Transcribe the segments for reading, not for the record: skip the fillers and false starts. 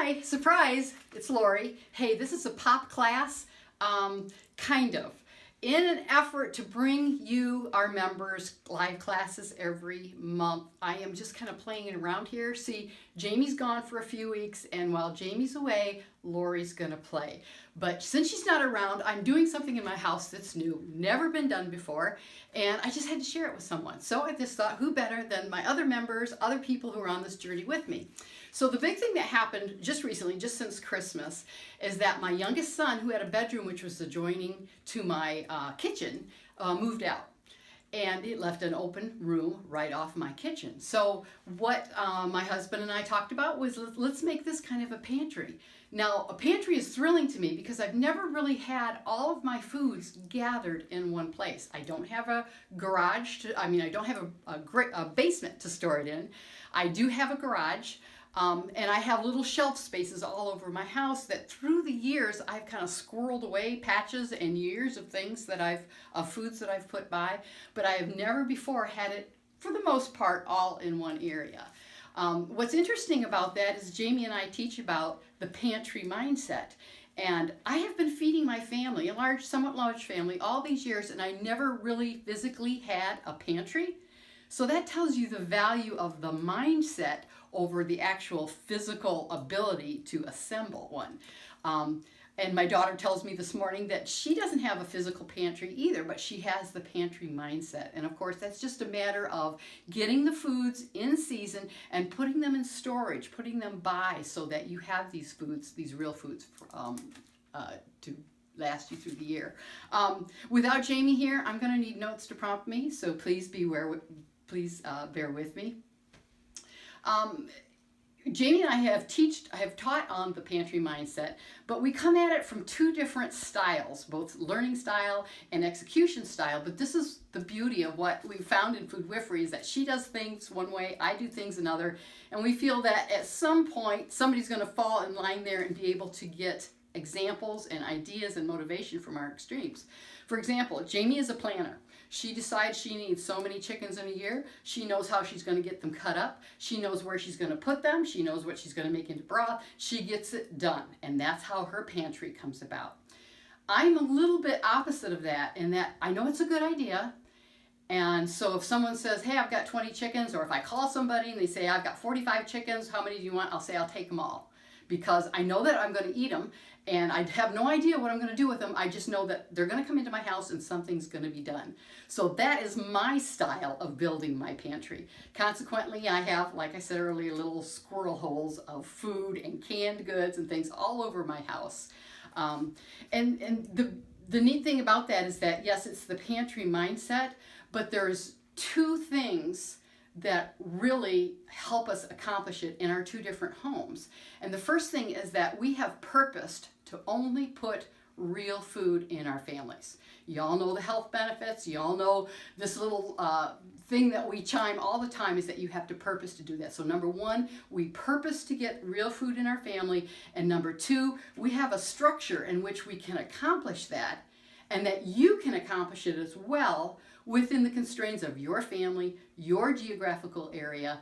Hi, surprise, it's Laurie. Hey, this is a pop class, kind of. In an effort to bring you, our members, live classes every month, I am just kind of playing it around here. See, Jamie's gone for a few weeks, and while Jamie's away, Laurie's gonna play. But since she's not around, I'm doing something in my house that's new, never been done before, and I just had to share it with someone. So I just thought, who better than my other members, other people who are on this journey with me. So the big thing that happened just recently, just since Christmas, is that my youngest son, who had a bedroom which was adjoining to my kitchen, moved out. And it left an open room right off my kitchen. So what my husband and I talked about was, let's make this kind of a pantry. Now, a pantry is thrilling to me because I've never really had all of my foods gathered in one place. I don't have a garage I don't have a basement to store it in. I do have a garage. And I have little shelf spaces all over my house that through the years I've kind of squirreled away patches and years of things that foods that I've put by, but I have never before had it, for the most part, all in one area. What's interesting about that is Jamie and I teach about the pantry mindset. And I have been feeding my family, a somewhat large family, all these years, and I never really physically had a pantry. So that tells you the value of the mindset over the actual physical ability to assemble one. And my daughter tells me this morning that she doesn't have a physical pantry either, but she has the pantry mindset. And of course, that's just a matter of getting the foods in season and putting them in storage, putting them by so that you have these foods, these real foods, to last you through the year. Without Jamie here, I'm going to need notes to prompt me, so please bear with me. Jamie and I have taught on the pantry mindset, but we come at it from two different styles, both learning style and execution style. But this is the beauty of what we found in Foodwifery, is that she does things one way, I do things another, and we feel that at some point somebody's going to fall in line there and be able to get examples and ideas and motivation from our extremes. For example, Jamie is a planner. She decides she needs so many chickens in a year. She knows how she's going to get them cut up. She knows where she's going to put them. She knows what she's going to make into broth. She gets it done. And that's how her pantry comes about. I'm a little bit opposite of that, in that I know it's a good idea. And so if someone says, hey, I've got 20 chickens, or if I call somebody and they say, I've got 45 chickens, how many do you want? I'll say, I'll take them all. Because I know that I'm going to eat them, and I have no idea what I'm going to do with them. I just know that they're going to come into my house and something's going to be done. So that is my style of building my pantry. Consequently, I have, like I said earlier, little squirrel holes of food and canned goods and things all over my house. And the neat thing about that is that, yes, it's the pantry mindset, but there's two things that really help us accomplish it in our two different homes. And the first thing is that we have purposed to only put real food in our families. You all know the health benefits. You all know this little thing that we chime all the time, is that you have to purpose to do that. So number one, we purpose to get real food in our family. And number two, we have a structure in which we can accomplish that, and that you can accomplish it as well within the constraints of your family, your geographical area,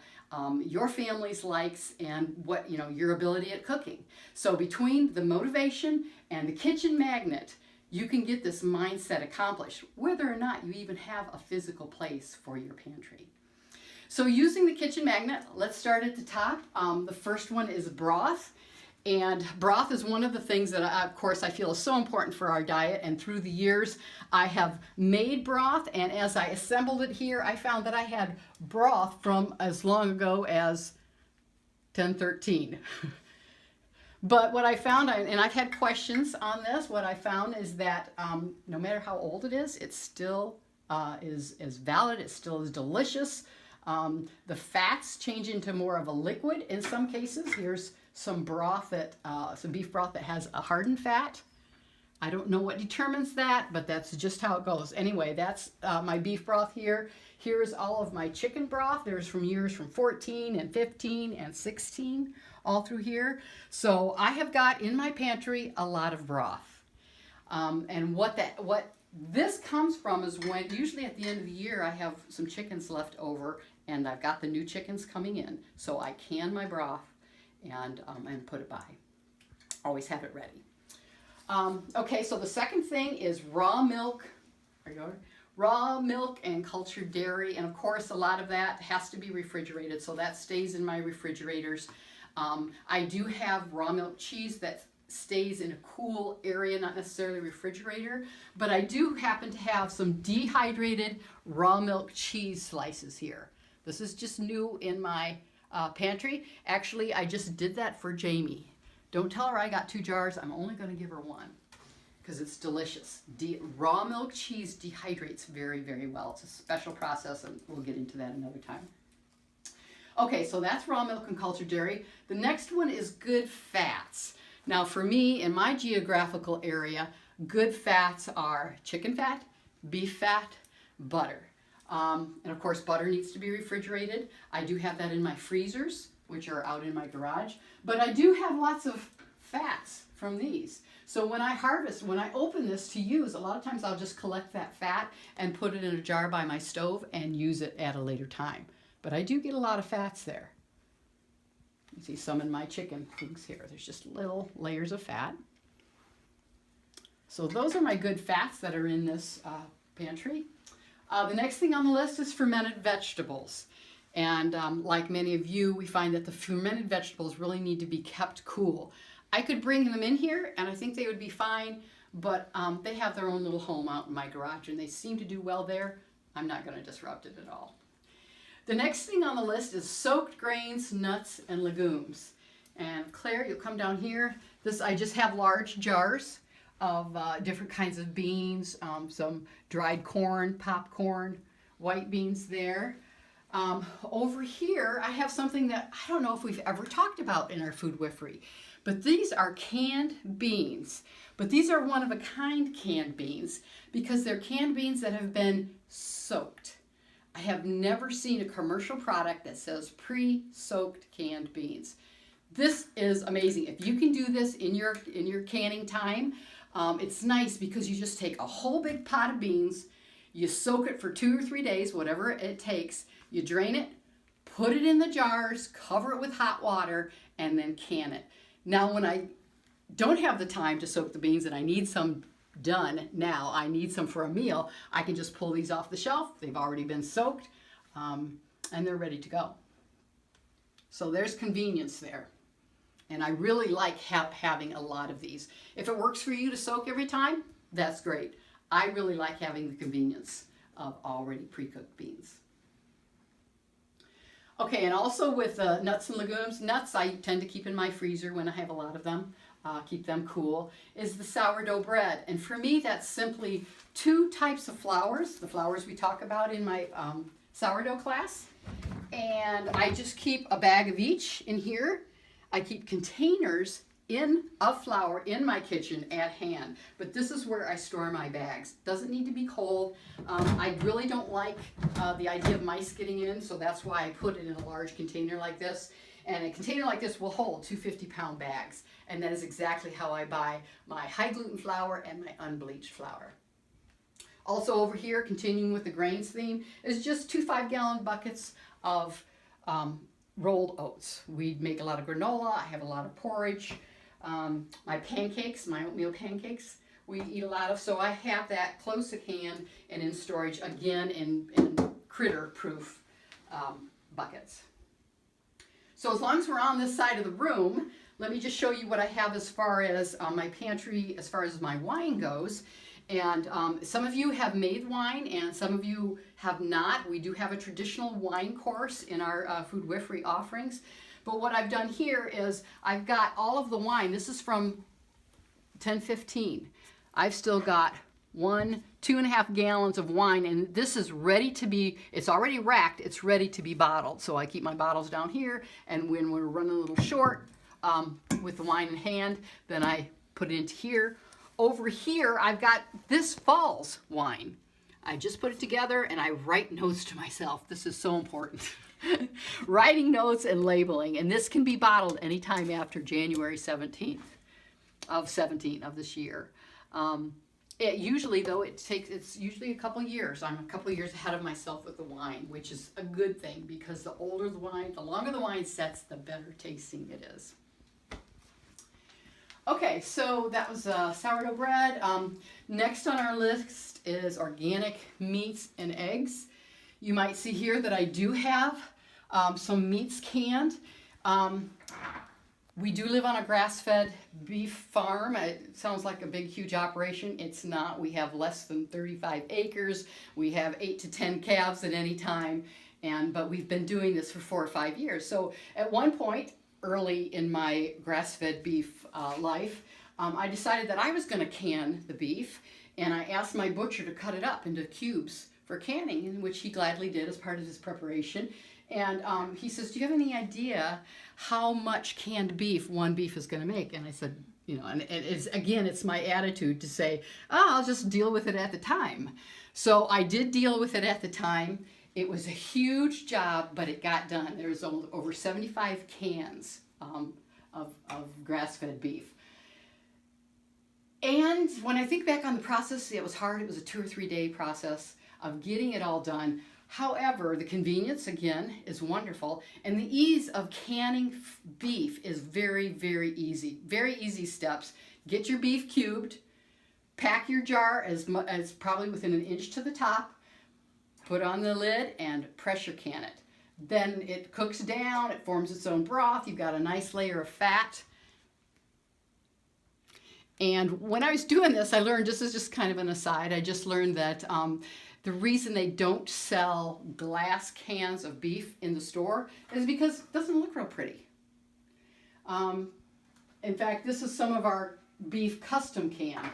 your family's likes, and what, your ability at cooking. So between the motivation and the kitchen magnet, you can get this mindset accomplished, whether or not you even have a physical place for your pantry. So using the kitchen magnet, let's start at the top. The first one is broth. And broth is one of the things that, of course, I feel is so important for our diet. And through the years, I have made broth. And as I assembled it here, I found that I had broth from as long ago as 1013. But what I found, and I've had questions on this, what I found is that no matter how old it is still is valid. It still is delicious. The fats change into more of a liquid in some cases. Here's some broth some beef broth that has a hardened fat. I don't know what determines that, but that's just how it goes. Anyway, that's my beef broth here. Here's all of my chicken broth. There's from years from 14 and 15 and 16 all through here. So I have got in my pantry a lot of broth. And what this comes from is when, usually at the end of the year, I have some chickens left over, and I've got the new chickens coming in. So I can my broth, and put it by. Always have it ready. Okay, so the second thing is raw milk. Raw milk and cultured dairy, and of course a lot of that has to be refrigerated, so that stays in my refrigerators. I do have raw milk cheese that stays in a cool area, not necessarily refrigerator, but I do happen to have some dehydrated raw milk cheese slices here. This is just new in my pantry. Actually, I just did that for Jamie. Don't tell her I got 2 jars. I'm only going to give her 1 because it's delicious. Raw milk cheese dehydrates very, very well. It's a special process, and we'll get into that another time. Okay, so that's raw milk and cultured dairy. The next one is good fats. Now for me, in my geographical area, good fats are chicken fat, beef fat, butter. And of course, butter needs to be refrigerated. I do have that in my freezers, which are out in my garage. But I do have lots of fats from these. So when I harvest, when I open this to use, a lot of times I'll just collect that fat and put it in a jar by my stove and use it at a later time. But I do get a lot of fats there. You see some in my chicken things here. There's just little layers of fat. So those are my good fats that are in this pantry. The next thing on the list is fermented vegetables. And like many of you, we find that the fermented vegetables really need to be kept cool. I could bring them in here and I think they would be fine, but they have their own little home out in my garage and they seem to do well there. I'm not going to disrupt it at all. The next thing on the list is soaked grains, nuts, and legumes. And Claire, you'll come down here. I just have large jars of different kinds of beans, some dried corn, popcorn, white beans there. Over here, I have something that I don't know if we've ever talked about in our food whiffery, but these are canned beans. But these are one-of-a-kind canned beans because they're canned beans that have been soaked. I have never seen a commercial product that says pre-soaked canned beans. This is amazing. If you can do this in your canning time, it's nice because you just take a whole big pot of beans, you soak it for 2 or 3 days, whatever it takes, you drain it, put it in the jars, cover it with hot water, and then can it. Now when I don't have the time to soak the beans and I need some done now, I need some for a meal, I can just pull these off the shelf. They've already been soaked and they're ready to go. So there's convenience there. And I really like having a lot of these. If it works for you to soak every time, that's great. I really like having the convenience of already pre-cooked beans. Okay, and also with nuts and legumes, nuts I tend to keep in my freezer when I have a lot of them. Keep them cool, is the sourdough bread. And for me, that's simply 2 types of flours, the flours we talk about in my sourdough class. And I just keep a bag of each in here. I keep containers of flour in my kitchen at hand. But this is where I store my bags. Doesn't need to be cold. I really don't like the idea of mice getting in, so that's why I put it in a large container like this. And a container like this will hold 2 50-pound bags. And that is exactly how I buy my high gluten flour and my unbleached flour. Also over here, continuing with the grains theme, is just 2 5-gallon buckets of rolled oats. We make a lot of granola. I have a lot of porridge. My pancakes, my oatmeal pancakes, we eat a lot of. So I have that close at hand and in storage, again, in critter-proof buckets. So as long as we're on this side of the room, let me just show you what I have as far as my pantry, as far as my wine goes. And some of you have made wine and some of you have not. We do have a traditional wine course in our food whiffery offerings. But what I've done here is I've got all of the wine. This is from 1015. I've still got 2.5 gallons of wine, and this is ready to be, it's already racked, it's ready to be bottled. So I keep my bottles down here, and when we're running a little short with the wine in hand, then I put it into here. Over here, I've got this fall's wine. I just put it together and I write notes to myself. This is so important. Writing notes and labeling, and this can be bottled anytime after January 17th of this year. Usually, though, it's usually a couple years. I'm a couple years ahead of myself with the wine, which is a good thing because the older the wine, the longer the wine sets, the better tasting it is. Okay, so that was sourdough bread. Next on our list is organic meats and eggs. You might see here that I do have some meats canned. We do live on a grass-fed beef farm. It sounds like a big, huge operation. It's not. We have less than 35 acres. We have 8 to 10 calves at any time, but we've been doing this for 4 or 5 years. So at one point, early in my grass-fed beef life, I decided that I was going to can the beef, and I asked my butcher to cut it up into cubes for canning, in which he gladly did as part of his preparation. And he says, do you have any idea how much canned beef one beef is going to make? And I said, and it's my attitude to say, I'll just deal with it at the time. So I did deal with it at the time. It was a huge job, but it got done. There's over 75 cans of grass-fed beef. And when I think back on the process, it was hard. It was a 2 or 3 day process of getting it all done. However, the convenience, again, is wonderful, and the ease of canning beef is very, very easy. Very easy steps. Get your beef cubed, pack your jar as probably within 1 inch to the top, put on the lid, and pressure can it. Then it cooks down, it forms its own broth, you've got a nice layer of fat. And when I was doing this, I learned, this is just kind of an aside, I just learned that the reason they don't sell glass cans of beef in the store is because it doesn't look real pretty. In fact, this is some of our beef custom can.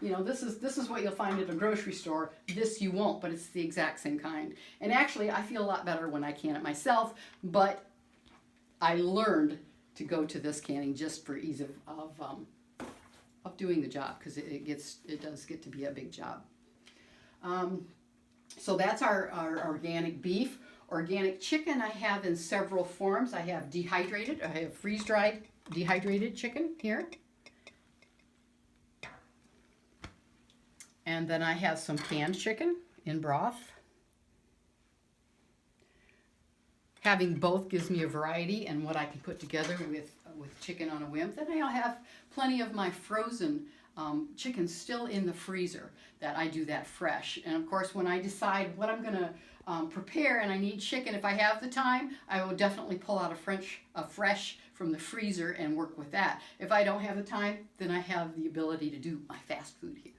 This is what you'll find at a grocery store. This you won't, but it's the exact same kind. And actually, I feel a lot better when I can it myself, but I learned to go to this canning just for ease of doing the job, because it does get to be a big job. So that's our organic beef. Organic chicken I have in several forms. I have dehydrated, I have freeze-dried dehydrated chicken here. And then I have some canned chicken in broth. Having both gives me a variety and what I can put together with chicken on a whim. Then I'll have plenty of my frozen chicken still in the freezer, that I do that fresh. And of course, when I decide what I'm going to prepare and I need chicken, if I have the time, I will definitely pull out a fresh from the freezer and work with that. If I don't have the time, then I have the ability to do my fast food here.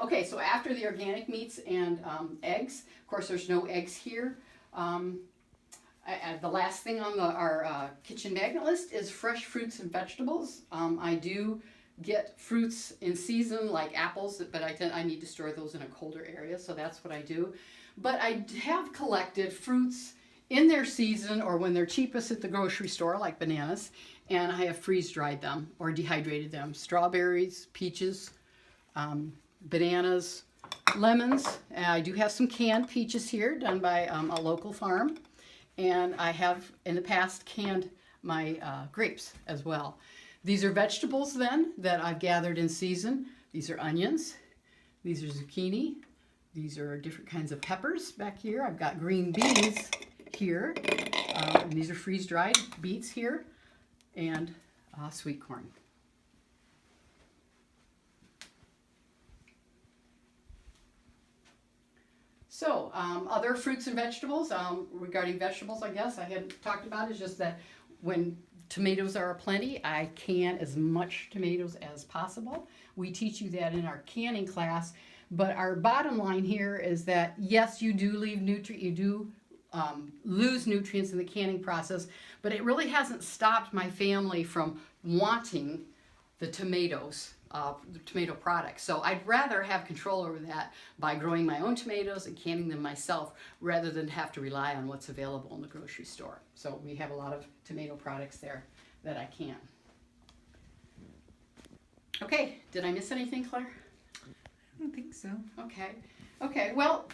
Okay, so after the organic meats and eggs, of course there's no eggs here. The last thing on our kitchen magnet list is fresh fruits and vegetables. I do get fruits in season like apples, but I need to store those in a colder area, so that's what I do. But I have collected fruits in their season or when they're cheapest at the grocery store, like bananas, and I have freeze-dried them or dehydrated them. Strawberries, peaches, bananas, lemons. I do have some canned peaches here done by a local farm. And I have, in the past, canned my grapes as well. These are vegetables then that I've gathered in season. These are onions. These are zucchini. These are different kinds of peppers back here. I've got green beans here. And these are freeze-dried beets here. And sweet corn. So, other fruits and vegetables, regarding vegetables, I guess I had talked about, is just that when tomatoes are aplenty, I can as much tomatoes as possible. We teach you that in our canning class, but our bottom line here is that yes, you do lose nutrients in the canning process, but it really hasn't stopped my family from wanting the tomatoes. The tomato products. So I'd rather have control over that by growing my own tomatoes and canning them myself rather than have to rely on what's available in the grocery store. So we have a lot of tomato products there that I can. Okay, did I miss anything, Claire? I don't think so. Okay, well,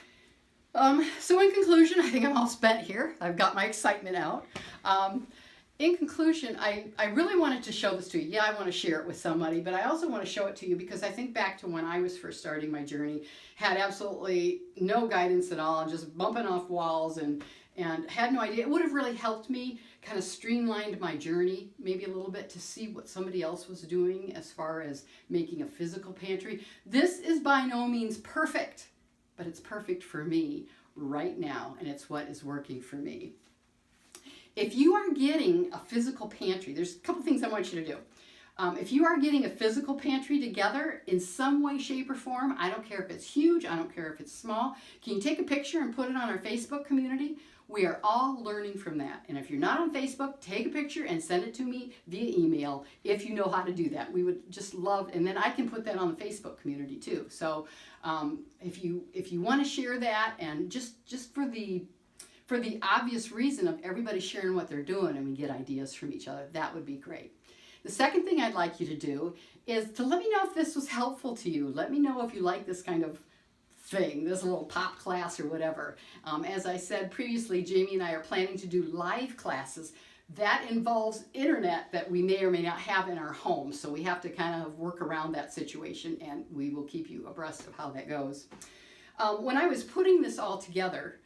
so in conclusion, I think I'm all spent here. I've got my excitement out. in conclusion, I really wanted to show this to you. Yeah, I want to share it with somebody, but I also want to show it to you because I think back to when I was first starting my journey, had absolutely no guidance at all, just bumping off walls and had no idea. It would have really helped me kind of streamlined my journey maybe a little bit to see what somebody else was doing as far as making a physical pantry. This is by no means perfect, but it's perfect for me right now, and it's what is working for me. If you are getting a physical pantry, there's a couple things I want you to do. If you are getting a physical pantry together in some way, shape, or form, I don't care if it's huge, I don't care if it's small, can you take a picture and put it on our Facebook community? We are all learning from that. And if you're not on Facebook, take a picture and send it to me via email if you know how to do that. We would just love, and then I can put that on the Facebook community too. So if you want to share that, and just for the obvious reason of everybody sharing what they're doing and we get ideas from each other, that would be great. The second thing I'd like you to do is to let me know if this was helpful to you. Let me know if you like this kind of thing, this little pop class or whatever. As I said previously, Jamie and I are planning to do live classes. That involves internet that we may or may not have in our home, so we have to kind of work around that situation, and we will keep you abreast of how that goes. When I was putting this all together,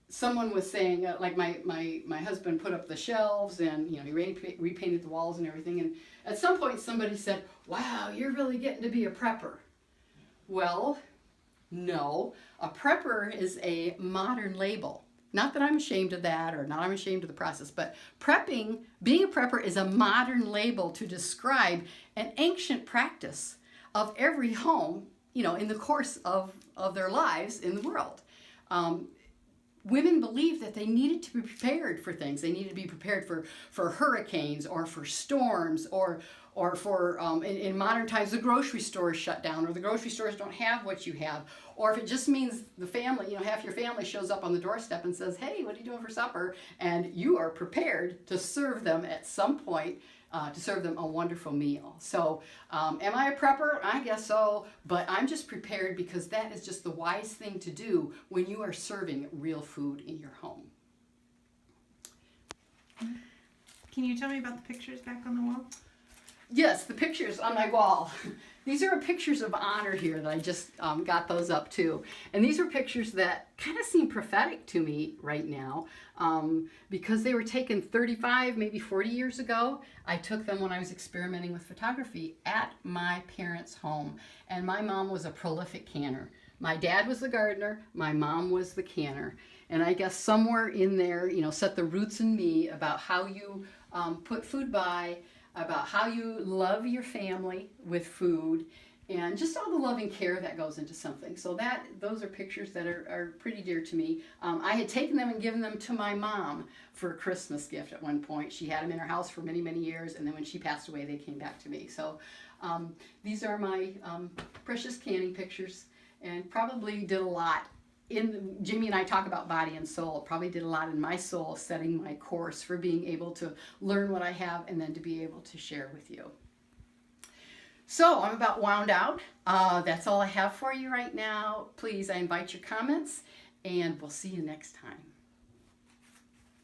someone was saying, like my husband put up the shelves and he repainted the walls and everything, and at some point somebody said, wow, you're really getting to be a prepper. Well, no, a prepper is a modern label. Not that I'm ashamed of that or not I'm ashamed of the process, but prepping, being a prepper is a modern label to describe an ancient practice of every home, in the course of their lives in the world. Women believed that they needed to be prepared for things. They needed to be prepared for hurricanes or for storms or for, in modern times, the grocery stores shut down or the grocery stores don't have what you have. Or if it just means the family, half your family shows up on the doorstep and says, hey, what are you doing for supper? And you are prepared to serve them at some point, to serve them a wonderful meal. So am I a prepper? I guess so, but I'm just prepared because that is just the wise thing to do when you are serving real food in your home. Can you tell me about the pictures back on the wall? Yes, the pictures on my wall. These are pictures of honor here that I just got those up too. And these are pictures that kind of seem prophetic to me right now because they were taken 35, maybe 40 years ago. I took them when I was experimenting with photography at my parents' home. And my mom was a prolific canner. My dad was the gardener, my mom was the canner. And I guess somewhere in there, set the roots in me about how you put food by, about how you love your family with food, and just all the love and care that goes into something. So those are pictures that are pretty dear to me. I had taken them and given them to my mom for a Christmas gift at one point. She had them in her house for many, many years, and then when she passed away, they came back to me. So these are my precious canning pictures, and probably did a lot. Jimmy and I talk about body and soul. Probably did a lot in my soul, setting my course for being able to learn what I have and then to be able to share with you. So I'm about wound out. That's all I have for you right now. Please, I invite your comments, and we'll see you next time.